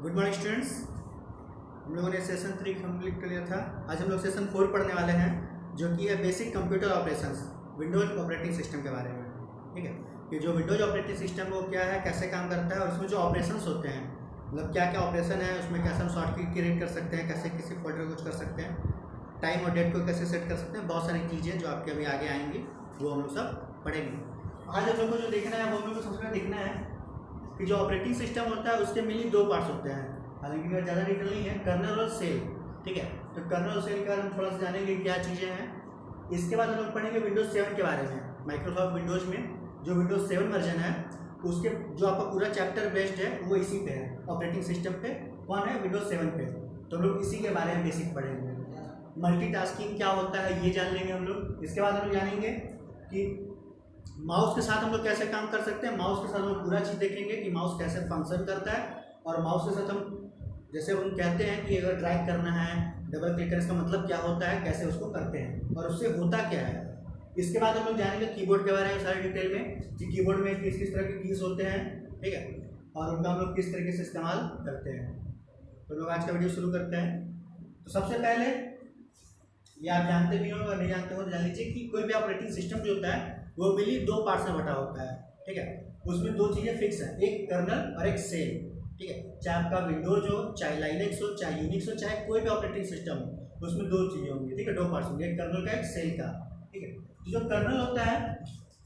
Good morning students. हम लोगों ने सेशन 3 कंप्लीट कर लिया था। आज हम लोग सेशन 4 पढ़ने वाले हैं, जो कि है basic computer operations Windows operating system के बारे में। ठीक है, कि जो विंडोज ऑपरेटिंग सिस्टम वो क्या है, कैसे काम करता है, और उसमें जो ऑपरेशंस होते हैं, मतलब क्या क्या ऑपरेशन है उसमें, कैसे हम शॉर्टकट क्रिएट कर सकते हैं, कैसे किसी फोल्डर को कुछ कर सकते हैं, टाइम और डेट को कैसे सेट कर सकते हैं। बहुत सारी चीज़ें जो आपके अभी आगे आएंगी वो हम लोग सब पढ़ेंगे। आज हम लोग को जो देखना है वो हम लोग को सबसे पहले देखना है कि जो ऑपरेटिंग सिस्टम होता है उसके मेनली दो पार्ट्स होते हैं। हालांकि मेरा ज़्यादा डिटेल नहीं है, कर्नल और सेल। ठीक है, तो कर्नल और सेल के बारे में थोड़ा सा जानेंगे क्या चीज़ें हैं। इसके बाद हम लोग पढ़ेंगे विंडोज 7 के बारे में। माइक्रोसॉफ्ट विंडोज में जो विंडोज 7 वर्जन है उसके जो आपका पूरा चैप्टर बेस्ड है वो इसी पे है, ऑपरेटिंग सिस्टम पे। कौन है? विंडोज 7 पे। तो हम लोग इसी के बारे में बेसिक पढ़ेंगे। मल्टीटास्किंग क्या होता है ये जान लेंगे हम लोग। इसके बाद हम लोग जानेंगे कि माउस के साथ हम लोग कैसे काम कर सकते हैं। माउस के साथ हम लोग पूरा चीज़ देखेंगे कि माउस कैसे फंक्शन करता है। और माउस के साथ हम जैसे हम कहते हैं कि अगर ड्रैग करना है, डबल क्लिक करने, इसका मतलब क्या होता है, कैसे उसको करते हैं और उससे होता क्या है। इसके बाद हम लोग जानेंगे कीबोर्ड के बारे में सारे डिटेल में, कि कीबोर्ड में किस किस तरह के कीज होते हैं। ठीक है, और उनका हम लोग किस तरीके से इस्तेमाल करते हैं। तो लोग आज का वीडियो शुरू करते हैं। तो सबसे पहले ये आप जानते भी हो और नहीं जानते हो तो जान लीजिए कि कोई भी ऑपरेटिंग सिस्टम जो होता है वो मिली दो पार्ट्स में बटा होता है। ठीक है, उसमें दो चीज़ें फिक्स हैं, एक कर्नल और एक सेल। ठीक है, चाहे आपका विंडोज हो, चाहे लाइनेक्स हो, चाहे यूनिक्स हो, चाहे कोई भी ऑपरेटिंग सिस्टम हो, उसमें दो चीज़ें होंगी। ठीक है, दो पार्ट्स होंगे, एक कर्नल का एक सेल का। ठीक है, तो जो कर्नल होता है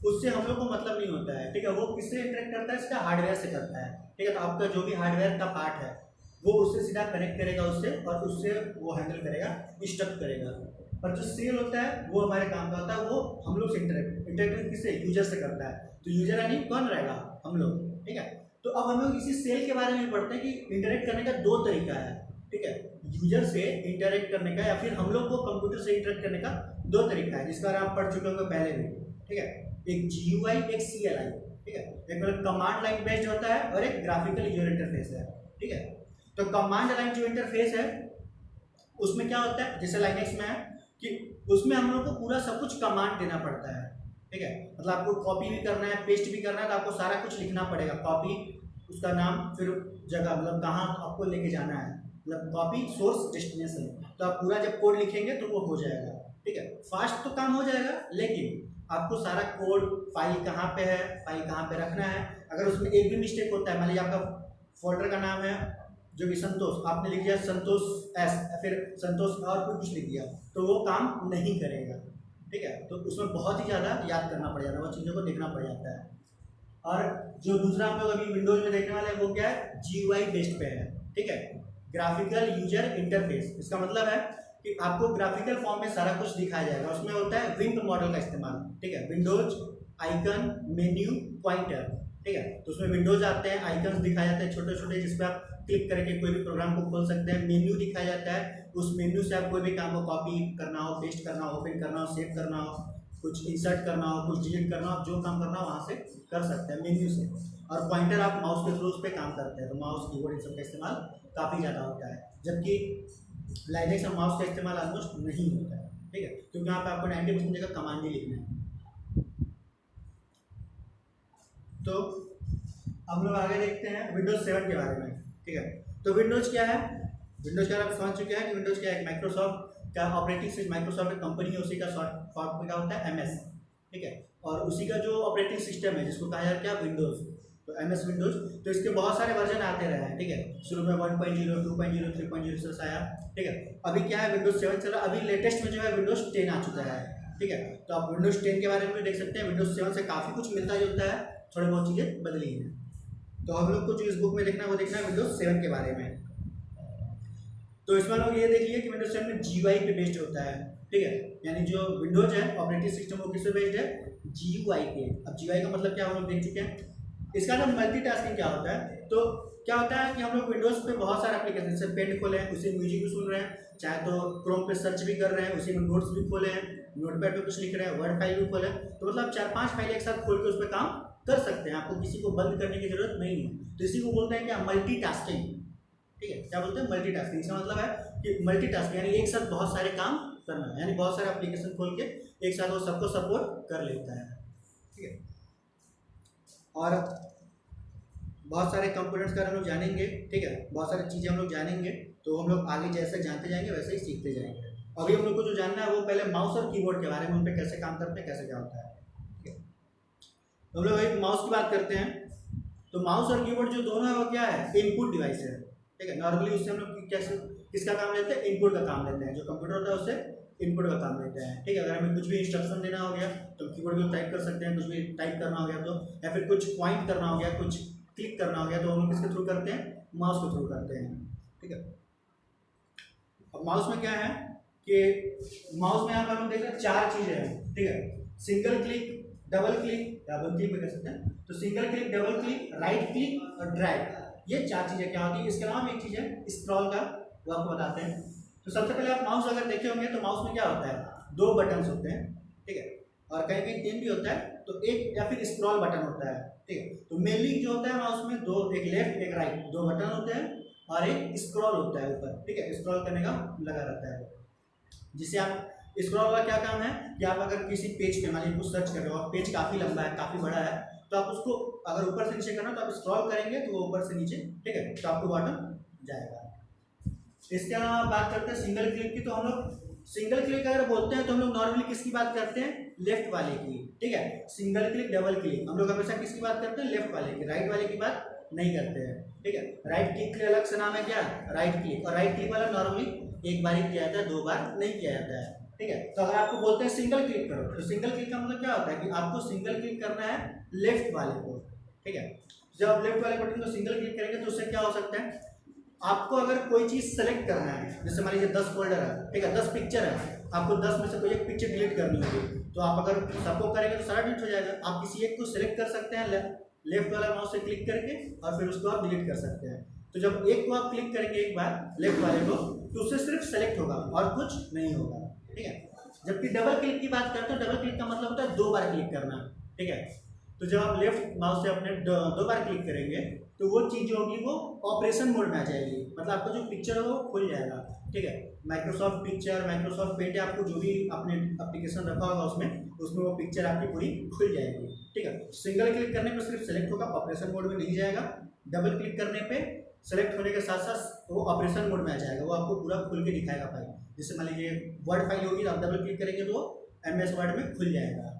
उससे हम लोग को मतलब नहीं होता है। ठीक है, वो किससे इंटरेक्ट करता है? इसका हार्डवेयर से करता है। ठीक है, तो आपका जो भी हार्डवेयर का पार्ट है वो उससे सीधा कनेक्ट करेगा उससे, और उससे वो हैंडल करेगा, इंस्ट्रक्ट करेगा। और जो सेल होता है वो हमारे काम का होता है, वो हम लोग से इंटरेक्ट किससे? यूजर से करता है। तो यूजर यानी कौन रहेगा? हम लोग। ठीक है, तो अब हम लोग इसी सेल के बारे में पढ़ते हैं कि इंटरेक्ट करने का दो तरीका है। ठीक है, यूजर से इंटरेक्ट करने का या फिर हम लोग को कंप्यूटर से इंटरेक्ट करने का दो तरीका है, जिसका आप पढ़ चुके होंगे पहले भी। ठीक है, एक GUI, एक CLI। ठीक है, एक मतलब कमांड लाइन बेस्ड होता है और एक ग्राफिकल यूजर इंटरफेस है। ठीक है, तो कमांड लाइन जो इंटरफेस है उसमें क्या होता है, जैसे लाइनेक्स में है कि उसमें हम लोग को पूरा सब कुछ कमांड देना पड़ता है। ठीक है, मतलब आपको कॉपी भी करना है, पेस्ट भी करना है, तो आपको सारा कुछ लिखना पड़ेगा। कॉपी, उसका नाम, फिर जगह, मतलब कहाँ आपको लेके जाना है, मतलब कॉपी, सोर्स, डेस्टिनेशन। तो आप पूरा जब कोड लिखेंगे तो वो हो जाएगा। ठीक है, फास्ट तो काम हो जाएगा, लेकिन आपको सारा कोड, फाइल कहाँ पे है, फाइल कहाँ पे रखना है, अगर उसमें एक भी मिस्टेक होता है, मान लीजिए आपका फोल्डर का नाम है जो कि संतोष, आपने लिख दिया संतोष एस, फिर संतोष और कोई कुछ लिख दिया, तो वो काम नहीं करेगा। ठीक है, तो उसमें बहुत ही ज़्यादा याद करना पड़ जाता है, वो चीज़ों को देखना पड़ जाता है। और जो दूसरा हम लोग अभी विंडोज में देखने वाले हैं वो क्या है? GUI बेस्ड पे है। ठीक है, ग्राफिकल यूजर इंटरफेस। इसका मतलब है कि आपको ग्राफिकल फॉर्म में सारा कुछ दिखाया जाएगा। उसमें होता है विंग मॉडल का इस्तेमाल। ठीक है, विंडोज, आइकन, मेन्यू, पॉइंटर। ठीक है, तो उसमें विंडोज आते हैं, आइकन्स दिखाए जाते हैं छोटे छोटे, जिसपे आप क्लिक करके कोई भी प्रोग्राम को खोल सकते हैं। मेन्यू दिखाया जाता है, उस मेन्यू से आप कोई भी काम को कॉपी करना हो, पेस्ट करना हो, ओपन करना हो, सेव करना हो, कुछ इंसर्ट करना हो, कुछ डिलीट करना हो, जो काम करना हो वहाँ से कर सकते हैं मेन्यू से। और पॉइंटर आप माउस के थ्रू उस पर काम करते हैं, तो माउस, कीबोर्ड इन सब का इस्तेमाल काफ़ी ज़्यादा होता है, जबकि लाइनेक्स और माउस का इस्तेमाल ऑलमोस्ट नहीं होता है। ठीक है, क्योंकि यहाँ पे आपको 90% जगह कमांड ही लिखना है। तो हम लोग आगे देखते हैं विंडोज 7 के बारे में। ठीक है, तो विंडोज क्या है? विंडोज का आप समझ चुके हैं कि विंडोज क्या है? माइक्रोसॉफ्ट का ऑपरेटिंग सिस्टम, माइक्रोसॉफ्ट की कंपनी है, उसी का शॉर्ट फॉर्म क्या होता है? MS। ठीक है, और उसी का जो ऑपरेटिंग सिस्टम है जिसको कहा जाता है विंडोज, तो MS विंडोज। तो इसके बहुत सारे वर्जन आते रहे हैं। ठीक है, शुरू में 1.0, 2.0, 3.0 से आया। ठीक है, अभी क्या है? विंडोज 7 चल रहा है। अभी लेटेस्ट में जो है विंडोज 10 आ चुका है। ठीक है, तो आप विंडोज 10 के बारे में भी देख सकते हैं। विंडोज 7 से काफ़ी कुछ मिलता जुलता है, थोड़ी बहुत चीज़ें बदली हैं। तो हम लोग को जो इस बुक में देखना है वो देखना है विंडोज 7 के बारे में। तो इसमें लोग ये देख लिए कि विंडोज 7 में GUI पे बेस्ड होता है। ठीक है, यानी जो विंडोज है ऑपरेटिंग सिस्टम वो किस पे बेस्ड है? GUI पे। अब GUI का मतलब क्या हम लोग देख चुके हैं। इसका ना मल्टीटास्किंग क्या होता है, तो क्या होता है कि हम लोग विंडोज पे बहुत सारे एप्लीकेशन, जैसे पेंट खोले हैं उसी म्यूजिक भी सुन रहे हैं, चाहे तो क्रोम पे सर्च भी कर रहे हैं, उसी में नोट्स भी खोले हैं, नोटपैड पे कुछ लिख रहे हैं, वर्ड फाइल भी खोले हैं, तो मतलब 4-5 फाइल एक साथ खोल के उस पर काम कर सकते हैं। आपको किसी को बंद करने की जरूरत नहीं है। तो इसी को बोलते हैं क्या? मल्टीटास्किंग। ठीक है, क्या बोलते हैं? मल्टीटास्किंग। इसका मतलब है कि मल्टीटास्किंग यानी एक साथ बहुत सारे काम करना, यानी बहुत सारे एप्लीकेशन खोल के एक साथ वो सबको सपोर्ट कर लेता है। ठीक है, और बहुत सारे कंपोनेंट्स का हम लोग जानेंगे, ठीक है, बहुत सारी चीज़ें हम लोग जानेंगे, तो हम लोग आगे जैसे जानते जाएंगे वैसे ही सीखते जाएंगे। अभी हम लोग को जो जानना है वो पहले माउस और कीबोर्ड के बारे में, उन पर कैसे काम करते हैं, कैसे क्या होता है, ठीक है। तो हम लोग एक माउस की बात करते हैं। तो माउस और कीबोर्ड जो दोनों है वो क्या है, इनपुट डिवाइस है, ठीक है। नॉर्मली उससे हम लोग कैसे किसका काम लेते हैं, इनपुट का काम लेते हैं। जो कंप्यूटर होता है उससे इनपुट का काम लेते हैं, ठीक है। अगर हमें कुछ भी इंस्ट्रक्शन देना हो गया तो कीबोर्ड में टाइप कर सकते हैं, कुछ भी टाइप करना हो गया तो, या फिर कुछ पॉइंट करना हो गया, कुछ क्लिक करना हो गया, तो हम लोग किसके थ्रू करते हैं, माउस के थ्रू करते हैं, ठीक है। अब माउस में क्या है कि माउस में यहाँ पर हम देख रहे हैं 4 चीज़ें हैं, ठीक है। Single click, double click, double click में कर सकते हैं, तो single click, double click, right click और ड्रैग, ये 4 चीज़ें क्या होती है। इसके अलावा एक चीज़ है स्क्रॉल का, वो आपको बताते हैं। तो सबसे पहले आप माउस अगर देखे होंगे तो माउस में क्या होता है, 2 बटन्स होते हैं, ठीक है, और कहीं कहीं 3 भी होता है, तो एक या फिर स्क्रॉल बटन होता है, ठीक है। तो मेनली जो होता है माउस में 2, एक लेफ्ट एक राइट, 2 बटन होते हैं और एक स्क्रॉल होता है ऊपर, ठीक है, स्क्रॉल करने का लगा रहता है, जिससे आप स्क्रॉल का क्या काम है कि आप अगर किसी पेज पे मान लीजिए कुछ सर्च कर रहे हो, पेज काफ़ी लंबा है, काफ़ी बड़ा है, तो आप उसको अगर ऊपर से नीचे करना तो आप स्क्रॉल करेंगे तो वो ऊपर से नीचे, ठीक है, तो आपको बटन जाएगा। इसके अलावा बात करते हैं सिंगल क्लिक की। तो हम लोग सिंगल क्लिक अगर बोलते हैं तो हम लोग नॉर्मली किसकी बात करते हैं, लेफ्ट वाले की, ठीक है। सिंगल क्लिक, डबल क्लिक हम लोग हमेशा किसकी बात करते हैं, लेफ्ट वाले की, राइट वाले की बात नहीं करते हैं, ठीक है। राइट क्लिक के अलग से नाम है क्या, राइट क्लिक, और राइट क्लिक वाला नॉर्मली एक बार ही किया जाता है, 2 बार नहीं किया जाता है, ठीक है। तो अगर आपको बोलते हैं सिंगल क्लिक करो, तो सिंगल क्लिक का मतलब क्या होता है कि आपको सिंगल क्लिक करना है लेफ्ट वाले को, ठीक है। जब आप लेफ्ट वाले बटन को सिंगल क्लिक करेंगे तो उससे क्या हो सकता है, आपको अगर कोई चीज़ सेलेक्ट करना है, जैसे मान लीजिए 10 फोल्डर है, ठीक है, 10 पिक्चर है, आपको 10 में से कोई एक पिक्चर डिलीट करनी होगी, तो आप अगर सबको करेंगे तो सारा डिलीट हो जाएगा। आप किसी एक को सिलेक्ट कर सकते हैं लेफ्ट वाला माउस से क्लिक करके, और फिर उसको आप डिलीट कर सकते हैं। तो जब एक को आप क्लिक करेंगे एक बार लेफ्ट वाले को, तो उससे सिर्फ सेलेक्ट होगा और कुछ नहीं होगा, ठीक है। जबकि डबल क्लिक की बात करते हैं, डबल क्लिक का मतलब होता है 2 बार क्लिक करना, ठीक है। तो जब आप लेफ्ट माउस से अपने 2 बार क्लिक करेंगे तो वो चीज़ जो होगी वो ऑपरेशन मोड में आ जाएगी, मतलब आपका जो पिक्चर है वो खुल जाएगा, ठीक है। माइक्रोसॉफ्ट पिक्चर, माइक्रोसॉफ्ट पेंट, आपको जो भी आपने एप्लीकेशन रखा होगा उसमें वो पिक्चर आपकी पूरी खुल जाएगी, ठीक है। सिंगल क्लिक करने पर सिर्फ सेलेक्ट होगा, ऑपरेशन मोड में नहीं जाएगा। डबल क्लिक करने पे सेलेक्ट होने के साथ साथ वो ऑपरेशन मोड में आ जाएगा, वो आपको पूरा खुल के दिखाएगा फाइल। जैसे मान लीजिए वर्ड फाइल होगी, आप डबल क्लिक करेंगे तो MS वर्ड में खुल जाएगा।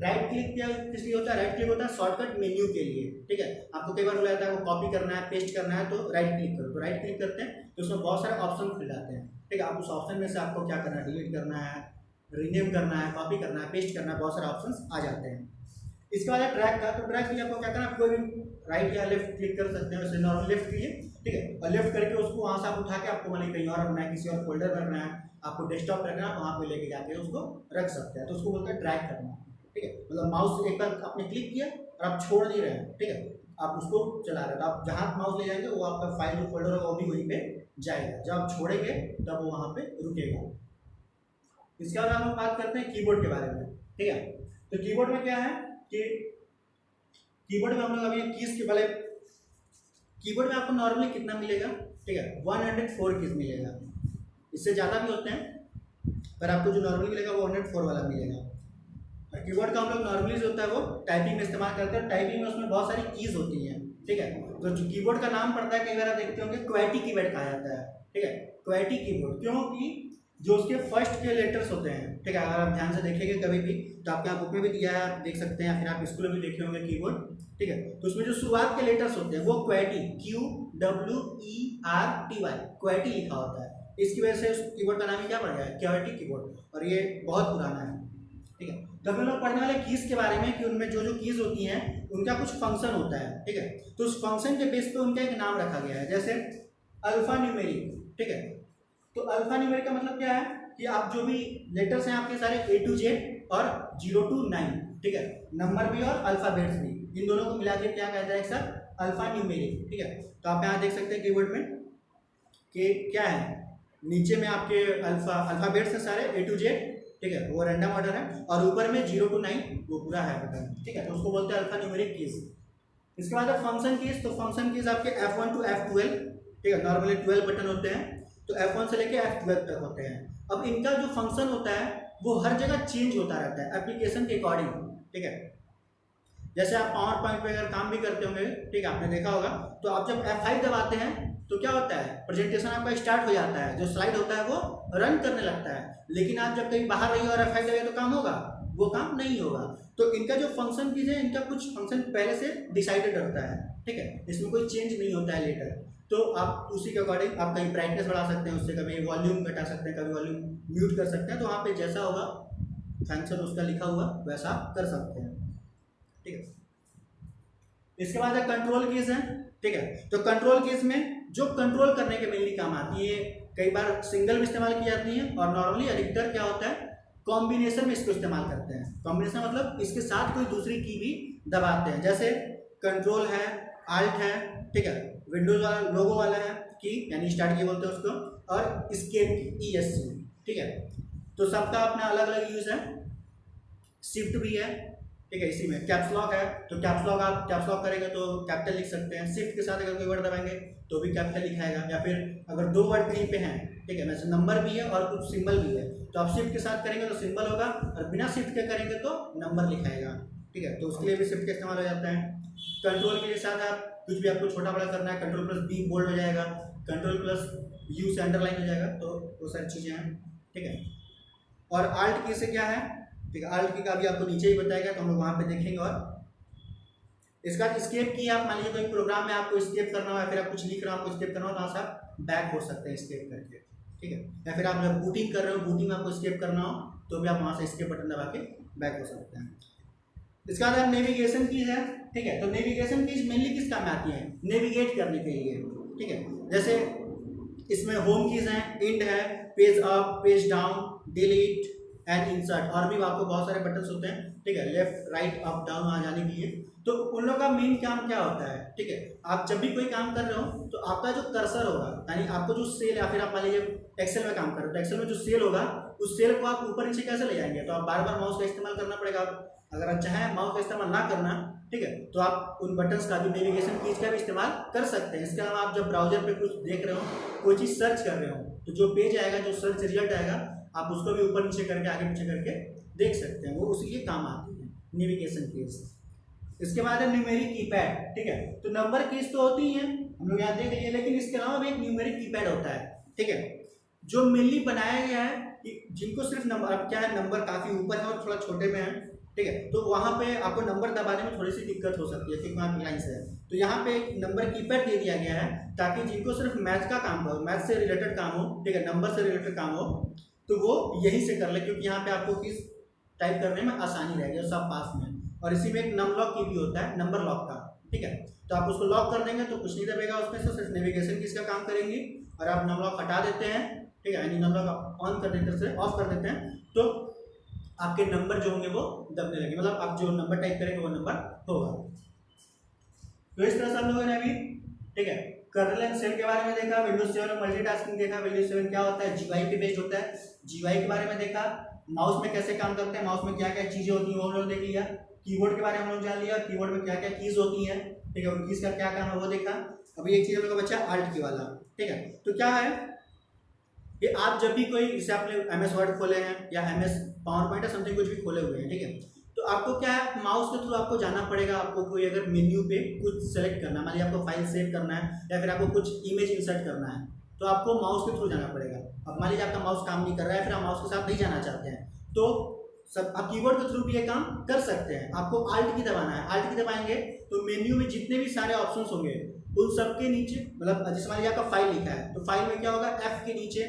राइट क्लिक क्या किस लिए होता है, राइट क्लिक होता है शॉर्टकट मेन्यू के लिए, ठीक है। आपको कई बार बोला जाता है वो कॉपी करना है, पेस्ट करना है, तो राइट क्लिक करो, तो राइट क्लिक करते हैं तो उसमें बहुत सारे ऑप्शन खुल जाते हैं, ठीक है। आप उस ऑप्शन में से आपको क्या करना है, डिलीट करना है, रीनेम करना है, कॉपी करना है, पेस्ट करना है, बहुत सारे ऑप्शन आ जाते हैं। इसके बाद ट्रैक का, तो ट्रैक के लिए आपको क्या करना है, कोई भी राइट या लेफ्ट क्लिक कर सकते हैं, वैसे नॉर्मल लेफ्ट कीजिए, ठीक है, और लेफ्ट करके उसको वहाँ से आप उठा के आपको मान कहीं और रखना है, किसी और फोल्डर में रखना है, आपको डेस्कटॉप पे रखना है, वहाँ पे लेके जाके उसको रख सकते हैं, तो उसको बोलते हैं ट्रैक करना, ठीक है। मतलब माउस एक बार आपने क्लिक किया और आप छोड़ नहीं रहे हैं, ठीक है, आप उसको चला रहे हैं, तो आप जहाँ माउस ले जाएंगे वो आपका फाइल जो फोल्डर होगा वो भी वहीं पे जाएगा, जब आप छोड़ेंगे तब वो वहाँ पे रुकेगा। इसके बाद हम बात करते हैं कीबोर्ड के बारे में, ठीक है। तो कीबोर्ड में क्या है कि कीबोर्ड में हम लोग अभी कीज के पहले, कीबोर्ड में आपको नॉर्मली कितना मिलेगा, ठीक है, 104 कीज मिलेगा, इससे ज़्यादा भी होते हैं, पर आपको जो नॉर्मली मिलेगा वो 104 वाला मिलेगा। और कीबोर्ड का हम लोग नॉर्मली जो होता है वो टाइपिंग में इस्तेमाल करते हैं, टाइपिंग में उसमें बहुत सारी कीज होती हैं, ठीक है। तो जो कीबोर्ड का नाम पड़ता है, कई बार आप देखते होंगे क्वैटी कीबोर्ड कहा जाता है, ठीक है, क्वैटी कीबोर्ड, क्योंकि जो उसके फर्स्ट के लेटर्स होते हैं, ठीक है, अगर आप ध्यान से देखेंगे कभी भी तो आपके यहाँ बुक में भी दिया है, आप देख सकते हैं, फिर आप स्कूल में भी देखे होंगे कीबोर्ड, ठीक है। तो उसमें जो शुरुआत के लेटर्स होते हैं वो क्वैटी, QWERTY, क्वैटी लिखा होता है, इसकी वजह से उस कीबोर्ड का नाम ही क्या पड़ गया है, क्वैटी कीबोर्ड, और ये बहुत पुराना है, ठीक है। तो हम लोग पढ़ने वाले कीज के बारे में कि उनमें जो जो कीज होती हैं उनका कुछ फंक्शन होता है, ठीक है। तो उस फंक्शन के बेस पे उनका एक नाम रखा गया है, जैसे अल्फा न्यूमेरिक, ठीक है। तो अल्फा न्यूमेरिक का मतलब क्या है कि आप जो भी लेटर्स हैं आपके सारे A to Z और 0 to 9, ठीक है, नंबर भी और अल्फाबेट्स भी, इन दोनों को मिला के क्या कहता है एक साथ अल्फा न्यूमेरिक, ठीक है। तो आप यहाँ देख सकते हैं कीबोर्ड में कि क्या है, नीचे में आपके अल्फाबेट्स हैं सारे A to Z, ठीक है, वो रैंडम ऑर्डर है, और ऊपर में 0 to 9 वो पूरा है बटन, ठीक है, तो उसको बोलते हैं अल्फा न्यूमेरिक कीज। इसके बाद फंक्शन कीज, तो फंक्शन कीज आपके F1 to F12, ठीक है, नॉर्मली 12 बटन होते हैं, तो F1 से लेके F12 तक होते हैं। अब इनका जो फंक्शन होता है वो हर जगह चेंज होता रहता है एप्लीकेशन के अकॉर्डिंग, ठीक है। जैसे आप पावर पॉइंट पे अगर काम भी करते होंगे, ठीक है, आपने देखा होगा, तो आप जब F5 दबाते हैं तो क्या होता है, प्रेजेंटेशन आपका स्टार्ट हो जाता है, जो स्लाइड होता है वो रन करने लगता है। लेकिन आप जब कहीं बाहर रहिए और F5 दबाइए तो काम होगा, वो काम नहीं होगा। तो इनका जो फंक्शन कीज है, इनका कुछ फंक्शन पहले से डिसाइडेड रहता है, ठीक है, इसमें कोई चेंज नहीं होता है लेटर। तो आप उसी के अकॉर्डिंग आप कहीं ब्राइटनेस बढ़ा सकते हैं, उससे कभी वॉल्यूम घटा सकते हैं, कभी वॉल्यूम म्यूट कर सकते हैं। तो वहाँ पे जैसा होगा फंक्शन उसका लिखा हुआ वैसा आप कर सकते हैं, ठीक है। इसके बाद कंट्रोल कीज है, ठीक है। तो कंट्रोल कीज में जो कंट्रोल करने के मेनली काम आती है, कई बार सिंगल में इस्तेमाल की जाती है और नॉर्मली अधिकतर क्या होता है कॉम्बिनेशन में इसको इस्तेमाल करते हैं। कॉम्बिनेशन मतलब इसके साथ कोई दूसरी की भी दबाते हैं, जैसे कंट्रोल है, आल्ट है, ठीक है, विंडोज वाला लोगो वाला है की, यानी स्टार्ट की बोलते हैं उसको, और एस्केप की ESC, ठीक है। तो सबका अपना अलग अलग यूज है। शिफ्ट भी है, ठीक है, इसी में कैप्स लॉक है, तो कैप्स लॉक आप कैप्स लॉक करेंगे तो कैपिटल लिख सकते हैं। शिफ्ट के साथ अगर कोई वर्ड दबाएंगे तो भी कैपिटल लिखाएगा, या फिर अगर दो वर्ड कहीं पे हैं, ठीक है, वैसे नंबर भी है और कुछ सिंबल भी है, तो आप शिफ्ट के साथ करेंगे तो सिंबल होगा, और बिना शिफ्ट के करेंगे तो नंबर लिखाएगा, ठीक है। तो उसके लिए भी शिफ्ट का इस्तेमाल हो जाता है। कंट्रोल के साथ आप कुछ भी आपको छोटा बड़ा करना है, कंट्रोल प्लस B बोल्ड हो जाएगा, कंट्रोल प्लस U से अंडरलाइन हो जाएगा, तो वो सारी चीज़ें हैं, ठीक है। और आल्ट की से क्या है, ठीक है, आल्ट की का भी आपको नीचे ही बताएगा, तो हम लोग वहाँ पे देखेंगे। और इसका स्केप की, आप मान लीजिए कोई प्रोग्राम में आपको स्केप करना हो, या फिर आप कुछ लिख रहे हो आपको स्केप करना हो, तो वहाँ से आप बैक हो सकते हैं स्केप करके, ठीक है। या फिर आप जब बूटिंग कर रहे हो, बूटिंग में आपको स्केप करना हो तो भी आप वहाँ से स्केप बटन दबा के बैक हो सकते हैं। इसका बाद नेविगेशन कीज है, ठीक है। तो नेविगेशन कीज मेनली किस काम में आती है, नेविगेट करने के लिए, ठीक है। जैसे इसमें होम कीज है, इंड है, page up, page down, delete and insert, और भी आपको बहुत सारे बटन्स होते हैं, ठीक है, लेफ्ट राइट अप डाउन वहाँ जाने के लिए। तो उन लोगों का मेन काम क्या होता है, ठीक है, आप जब भी कोई काम कर रहे हो तो आपका जो कर्सर होगा, यानी आपको जो सेल, या फिर आप मान लीजिए एक्सेल में काम कर रहे हो तो एक्सेल में जो सेल होगा उस सेल को आप ऊपर नीचे कैसे ले जाएंगे, तो आप बार बार माउस का इस्तेमाल करना पड़ेगा। अगर आप चाहें माउस का इस्तेमाल ना करना, ठीक है, तो आप उन बटन्स का भी, नेविगेशन कीज का भी इस्तेमाल कर सकते हैं। इसके अलावा आप जब ब्राउजर पे कुछ देख रहे हो, कोई चीज़ सर्च कर रहे हो, तो जो पेज आएगा, जो सर्च रिजल्ट आएगा, आप उसको भी ऊपर नीचे करके, आगे पीछे करके देख सकते हैं, वो उसी के काम आती है नेविगेशन कीज। इसके बाद है न्यूमेरिक कीपैड, ठीक है। तो नंबर कीज तो होती हैं, हम लोग यहाँ देख लीजिए, लेकिन इसके अलावा भी एक न्यूमेरिक कीपैड होता है, ठीक है, जो मेनली बनाया गया है कि जिनको सिर्फ नंबर, अब क्या है, नंबर काफ़ी ऊपर है और थोड़ा छोटे में है, ठीक है, तो वहाँ पे आपको नंबर दबाने में थोड़ी सी दिक्कत हो सकती है, क्योंकि वहाँ लाइन से है। तो यहाँ पे एक नंबर कीपैड दे दिया गया है, ताकि जिनको सिर्फ मैथ का काम हो, मैथ से रिलेटेड काम हो, ठीक है, नंबर से रिलेटेड काम हो, तो वो यहीं से कर ले, क्योंकि यहाँ पे आपको किस टाइप करने में आसानी रहेगी, और सब पास में। और इसी में एक नंबर लॉक की भी होता है, नंबर लॉक का, ठीक है। तो आप उसको लॉक कर देंगे तो कुछ नहीं दबेगा उसमें से, सिर्फ नेविगेशन किसका काम करेंगे। और आप नंबर लॉक हटा देते हैं, ठीक है, यानी नंबर लॉक ऑन कर देते हैं, ऑफ कर देते हैं, तो आपके नंबर जो होंगे वो दबने लगे, मतलब आप जो नंबर टाइप करेंगे वो नंबर होगा। तो इस तरह से हम लोगों ने अभी, ठीक है, कर्नल एंड शेल के बारे में देखा, विंडोज 7 में मल्टीटास्किंग देखा, विंडोज 7 क्या होता है, GUI पे बेस्ड होता है, GUI के बारे में देखा, माउस में कैसे काम करते हैं, माउस में क्या क्या चीजें होती हैं वो हम लोग देख लिया, कीबोर्ड के बारे में हम लोग जान लिया, कीबोर्ड में क्या क्या कीज होती हैं, ठीक है, उन कीज का क्या काम है वो देखा। अभी एक चीज हम लोग का बचा आल्ट की वाला, ठीक है। तो क्या है कि आप जब भी कोई, जैसे आपने MS वर्ड खोले हैं या MS पावर पॉइंट या समथिंग कुछ भी खोले हुए हैं, ठीक है, तो आपको क्या है, माउस के थ्रू आपको जाना पड़ेगा। आपको कोई अगर मेन्यू पे कुछ सेलेक्ट करना है, मान लीजिए आपको फाइल सेव करना है, या फिर आपको कुछ इमेज इंसर्ट करना है, तो आपको माउस के थ्रू जाना पड़ेगा। अब मान लीजिए आपका माउस काम नहीं कर रहा है, फिर आप माउस के साथ नहीं जाना चाहते हैं, तो सब आप कीबोर्ड के थ्रू भी ये काम कर सकते हैं। आपको आल्ट की दबाना है, आल्ट की दबाएंगे तो मेन्यू में जितने भी सारे ऑप्शंस होंगे उन सब के नीचे, मतलब जैसे मान लीजिए आपका फाइल लिखा है, तो फाइल में क्या होगा, F के नीचे,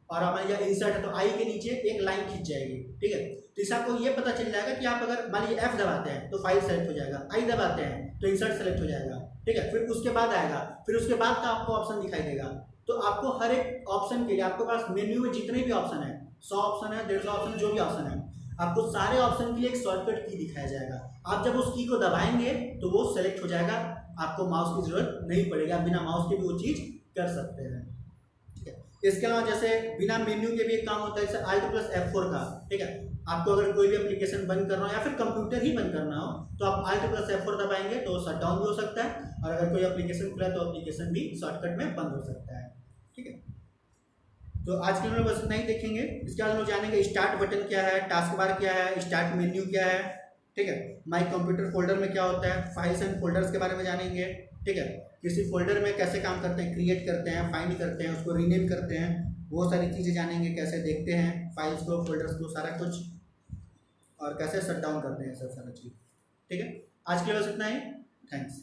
और हमारे यहाँ इंसर्ट है तो I के नीचे एक लाइन खींच जाएगी, ठीक है। तो इससे आपको ये पता चल जाएगा कि आप अगर मान लीजिए F दबाते हैं तो फाइल सेलेक्ट हो जाएगा, I दबाते हैं तो इंसर्ट सेलेक्ट हो जाएगा, ठीक है। फिर उसके बाद आएगा, फिर उसके बाद का आपको ऑप्शन दिखाई देगा। तो आपको हर एक ऑप्शन के लिए, आपके पास मेन्यू में जितने भी ऑप्शन है, 100 ऑप्शन है, 150 ऑप्शन है, जो भी ऑप्शन है, आपको सारे ऑप्शन के लिए एक शॉर्टकट की दिखाया जाएगा। आप जब उस की को दबाएंगे तो वो सेलेक्ट हो जाएगा, आपको माउस की जरूरत नहीं पड़ेगी, आप बिना माउस के भी वो चीज़ कर सकते हैं, ठीक है। इसके अलावा जैसे बिना मेन्यू के भी एक काम होता है, जैसे Alt + F4 का, ठीक है। आपको अगर कोई भी एप्लीकेशन बंद करना हो या फिर कंप्यूटर ही बंद करना हो तो आप Alt + F4 दबाएंगे तो शट डाउन भी हो सकता है, और अगर कोई एप्लीकेशन खुला तो एप्लीकेशन भी शॉर्टकट में बंद हो सकता है, ठीक है। तो आज के लिए बस इतना ही देखेंगे। इसके बाद हम लोग जानेंगे स्टार्ट बटन क्या है, टास्क बार क्या है, स्टार्ट मेन्यू क्या है, ठीक है। माई कंप्यूटर फोल्डर में क्या होता है, फाइल्स एंड फोल्डर्स के बारे में जानेंगे, ठीक है। किसी फोल्डर में कैसे काम करते हैं, क्रिएट करते हैं, फाइंड करते हैं, उसको रीनेम करते हैं, वो सारी चीज़ें जानेंगे, कैसे देखते हैं फाइल्स को, फोल्डर्स को, सारा कुछ, और कैसे शट डाउन करते हैं सब सारा चीज़, ठीक है। आज के लिए बस इतना ही, थैंक्स।